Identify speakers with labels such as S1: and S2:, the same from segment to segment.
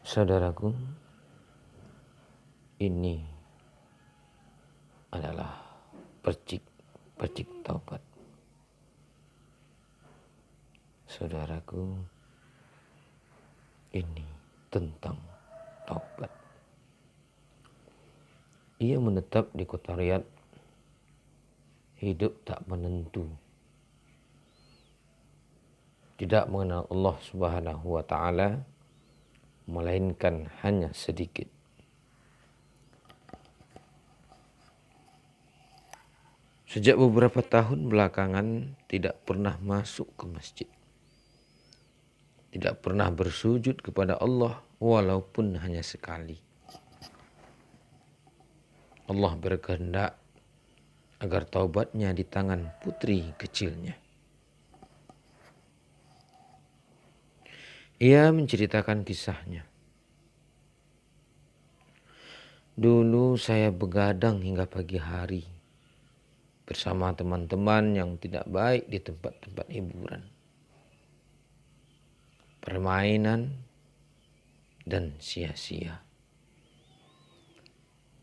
S1: Saudaraku, ini adalah percik taubat. Saudaraku, ini tentang taubat. Ia menetap di kota Riyadh, hidup tak menentu, tidak mengenal Allah Subhanahu wa Ta'ala, melainkan hanya sedikit. Sejak beberapa tahun belakangan tidak pernah masuk ke masjid, tidak pernah bersujud kepada Allah walaupun hanya sekali. Allah berkehendak agar taubatnya di tangan putri kecilnya. Ia menceritakan kisahnya. Dulu saya begadang hingga pagi hari bersama teman-teman yang tidak baik di tempat-tempat hiburan, permainan, dan sia-sia.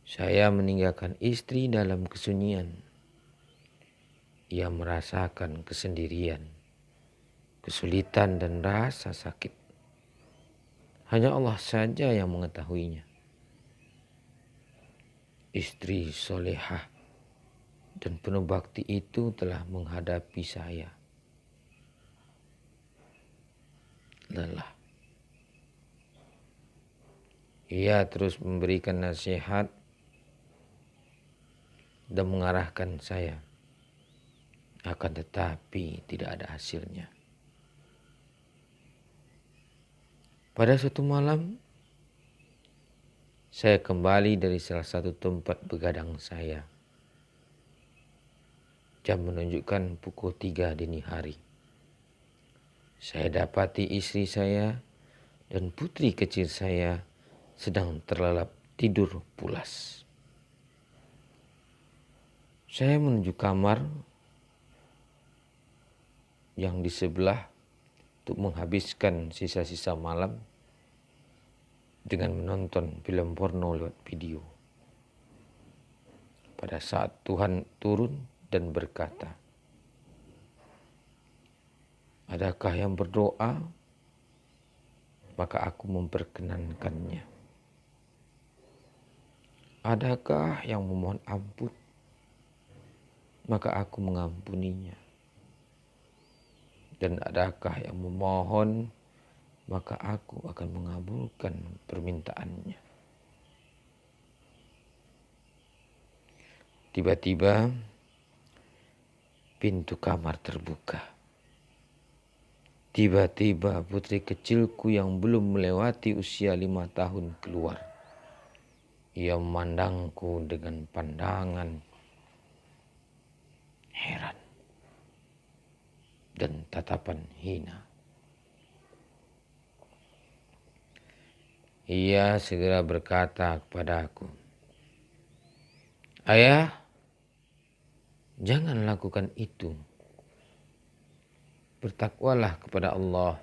S1: Saya meninggalkan istri dalam kesunyian. Ia merasakan kesendirian, kesulitan, dan rasa sakit. Hanya Allah saja yang mengetahuinya. Istri solehah dan penuh bakti itu telah menghadapi saya. Lelah. Ia terus memberikan nasihat dan mengarahkan saya. Akan tetapi tidak ada hasilnya. Pada suatu malam, saya kembali dari salah satu tempat begadang saya. Jam menunjukkan pukul 3 dini hari. Saya dapati istri saya dan putri kecil saya sedang terlelap tidur pulas. Saya menuju kamar yang di sebelah untuk menghabiskan sisa-sisa malam dengan menonton film porno lewat video. Pada saat Tuhan turun dan berkata, "Adakah yang berdoa?" Maka aku memperkenankannya. "Adakah yang memohon ampun?" Maka aku mengampuninya. "Dan adakah yang memohon?" Maka aku akan mengabulkan permintaannya. Tiba-tiba pintu kamar terbuka. Tiba-tiba putri kecilku yang belum melewati usia 5 tahun keluar. Ia memandangku dengan pandangan heran dan tatapan hina. Ia segera berkata kepadaku, "Ayah, jangan lakukan itu. Bertakwalah kepada Allah."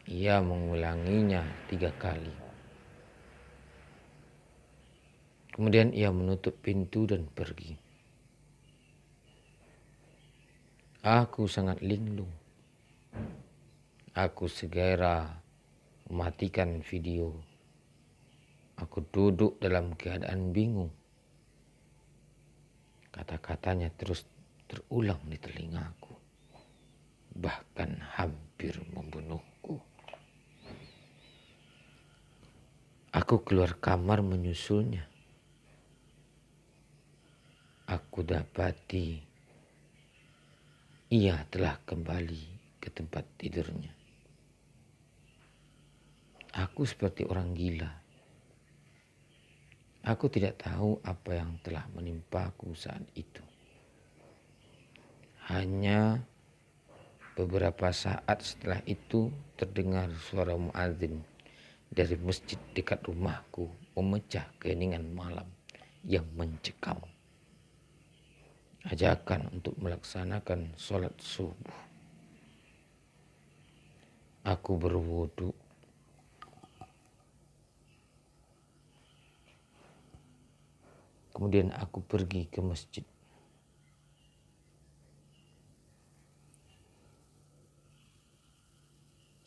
S1: Ia mengulanginya 3 kali. Kemudian ia menutup pintu dan pergi. Aku sangat linglung. Aku segera mematikan video. Aku duduk dalam keadaan bingung. Kata-katanya terus terulang di telingaku, bahkan hampir membunuhku. Aku keluar kamar menyusulnya. Aku dapati ia telah kembali ke tempat tidurnya. Aku seperti orang gila. Aku tidak tahu apa yang telah menimpaku saat itu. Hanya beberapa saat setelah itu terdengar suara muadzin dari masjid dekat rumahku memecah keheningan malam yang mencekam. Ajakan untuk melaksanakan sholat subuh. Aku berwudu Kemudian aku pergi ke masjid.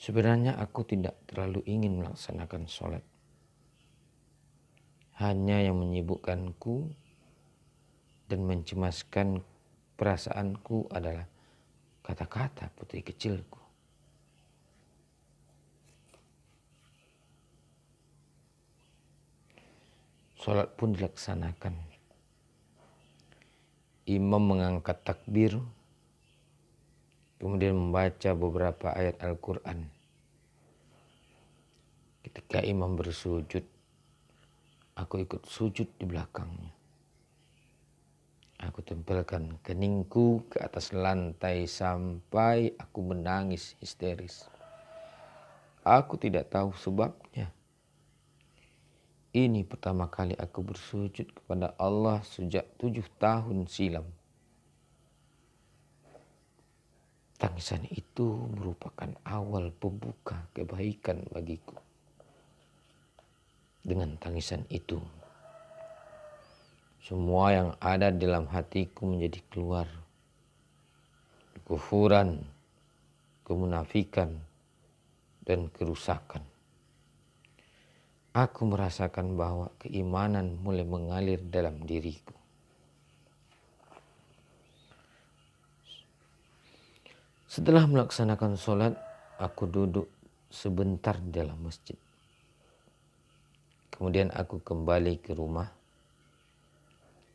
S1: Sebenarnya aku tidak terlalu ingin melaksanakan sholat. Hanya yang menyibukkanku dan mencemaskan perasaanku adalah kata-kata putri kecilku. Sholat pun dilaksanakan. Imam mengangkat takbir, kemudian membaca beberapa ayat Al-Quran. Ketika imam bersujud, aku ikut sujud di belakangnya. Aku tempelkan keningku ke atas lantai sampai aku menangis histeris. Aku tidak tahu sebabnya. Ini pertama kali aku bersujud kepada Allah sejak 7 tahun silam. Tangisan itu merupakan awal pembuka kebaikan bagiku. Dengan tangisan itu, semua yang ada dalam hatiku menjadi keluar. Kekufuran, kemunafikan, dan kerusakan. Aku merasakan bahwa keimanan mulai mengalir dalam diriku. Setelah melaksanakan sholat, aku duduk sebentar di dalam masjid. Kemudian aku kembali ke rumah.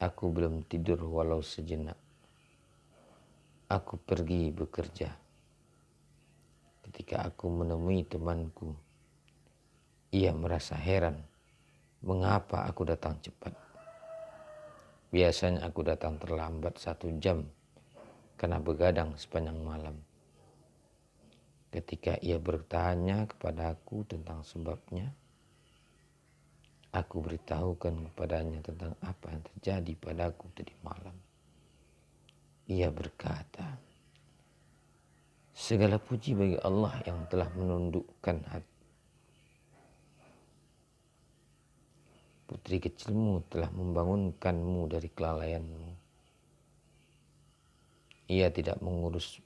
S1: Aku belum tidur walau sejenak. Aku pergi bekerja. Ketika aku menemui temanku, ia merasa heran mengapa aku datang cepat. Biasanya aku datang terlambat 1 jam karena begadang sepanjang malam. Ketika ia bertanya kepada aku tentang sebabnya, aku beritahukan kepadanya tentang apa yang terjadi padaku tadi malam. Ia berkata, segala puji bagi Allah yang telah menundukkan hati. Putri kecilmu telah membangunkanmu dari kelalaianmu. Ia tidak mengutus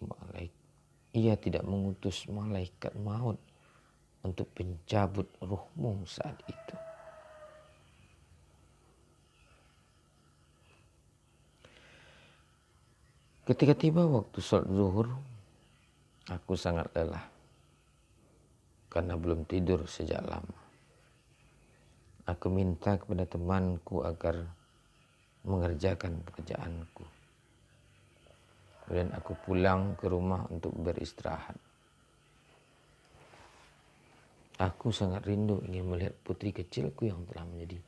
S1: malaikat maut untuk mencabut ruhmu saat itu. Ketika tiba waktu sholat zuhur, aku sangat lelah karena belum tidur sejak lama. Aku minta kepada temanku agar mengerjakan pekerjaanku. Kemudian aku pulang ke rumah untuk beristirahat. Aku sangat rindu ingin melihat putri kecilku yang telah menjadi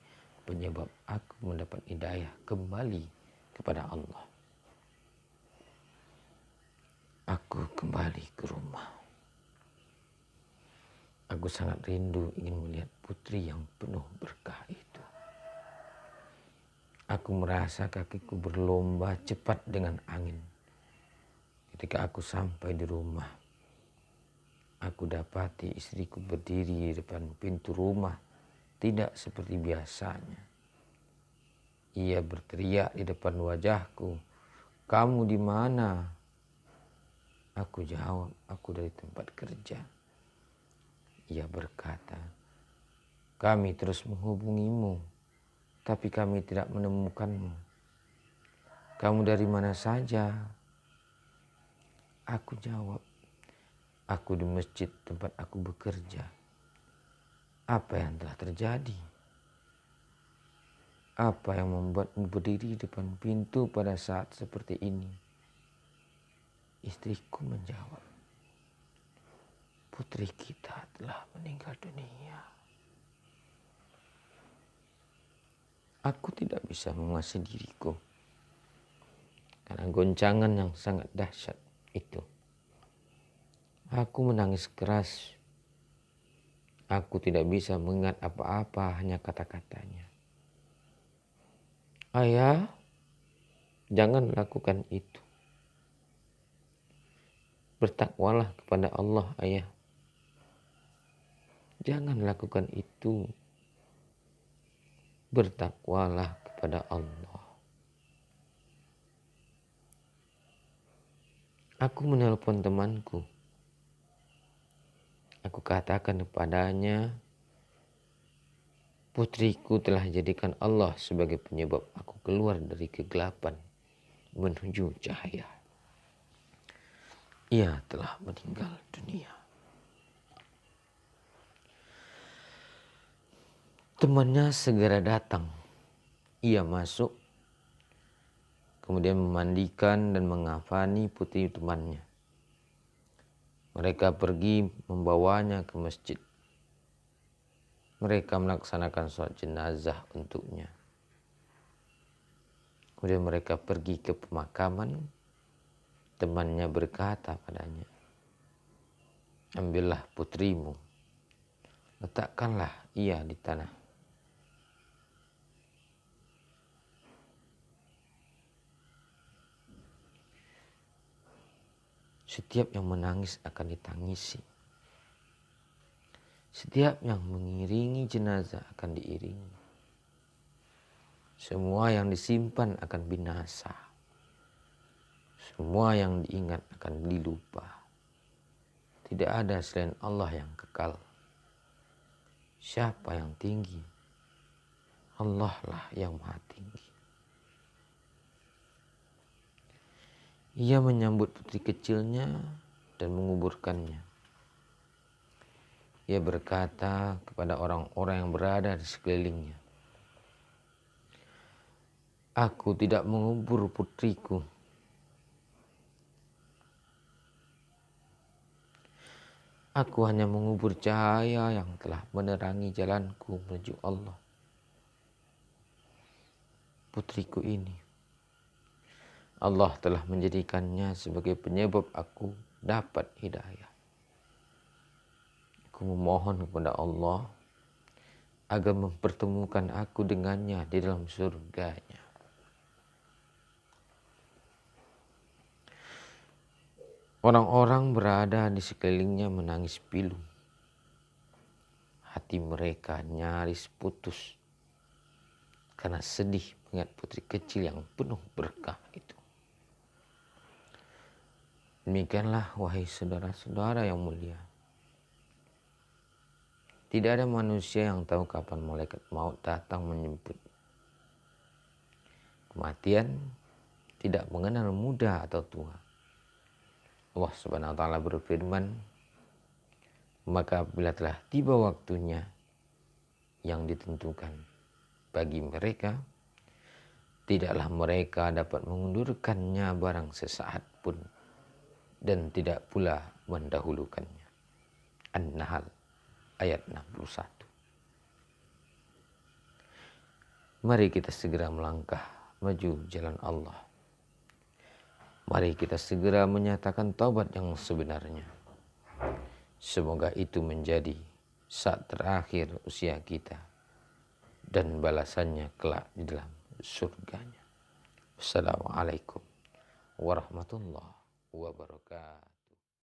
S1: penyebab aku mendapat hidayah kembali kepada Allah. Aku kembali ke rumah. Aku sangat rindu ingin melihat putri yang penuh berkah itu. Aku merasa kakiku berlomba cepat dengan angin. Ketika aku sampai di rumah, aku dapati istriku berdiri di depan pintu rumah, tidak seperti biasanya. Ia berteriak di depan wajahku, "Kamu di mana?" Aku jawab, "Aku dari tempat kerja." Ia berkata, "Kami terus menghubungimu, tapi kami tidak menemukanmu. Kamu dari mana saja?" Aku jawab, "Aku di masjid tempat aku bekerja." "Apa yang telah terjadi? Apa yang membuatmu berdiri di depan pintu pada saat seperti ini?" Istriku menjawab, "Putri kita telah meninggal dunia." Aku tidak bisa menguasai diriku karena goncangan yang sangat dahsyat itu. Aku menangis keras. Aku tidak bisa mengingat apa-apa, hanya kata-katanya. "Ayah, jangan lakukan itu. Bertakwalah kepada Allah, ayah. Jangan lakukan itu. Bertakwalah kepada kepada Allah. Aku menelpon temanku. Aku katakan kepadanya, putriku telah jadikan Allah sebagai penyebab aku keluar dari kegelapan menuju cahaya. Ia telah meninggal dunia. Temannya segera datang. Ia masuk, kemudian memandikan dan mengafani putri temannya. Mereka pergi membawanya ke masjid. Mereka melaksanakan sholat jenazah untuknya. Kemudian mereka pergi ke pemakaman. Temannya berkata padanya, ambillah putrimu, letakkanlah ia di tanah. Setiap yang menangis akan ditangisi. Setiap yang mengiringi jenazah akan diiringi. Semua yang disimpan akan binasa. Semua yang diingat akan dilupa. Tidak ada selain Allah yang kekal. Siapa yang tinggi? Allah lah yang maha tinggi. Ia menyambut putri kecilnya dan menguburkannya. Ia berkata kepada orang-orang yang berada di sekelilingnya, aku tidak mengubur putriku. Aku hanya mengubur cahaya yang telah menerangi jalanku menuju Allah. Putriku ini, Allah telah menjadikannya sebagai penyebab aku dapat hidayah. Aku memohon kepada Allah agar mempertemukan aku dengannya di dalam surganya. Orang-orang berada di sekelilingnya menangis pilu. Hati mereka nyaris putus karena sedih mengingat putri kecil yang penuh berkah itu. Demikianlah wahai saudara-saudara yang mulia. Tidak ada manusia yang tahu kapan malaikat maut datang menjemput. Kematian tidak mengenal muda atau tua. Allah Subhanahu wa taala berfirman, maka apabila telah tiba waktunya yang ditentukan bagi mereka, tidaklah mereka dapat mengundurkannya barang sesaat pun, dan tidak pula mendahulukannya. An-Nahl ayat 61. Mari kita segera melangkah maju jalan Allah. Mari kita segera menyatakan taubat yang sebenarnya. Semoga itu menjadi saat terakhir usia kita dan balasannya kelak di dalam surganya. Assalamualaikum warahmatullahi wabarakatuh.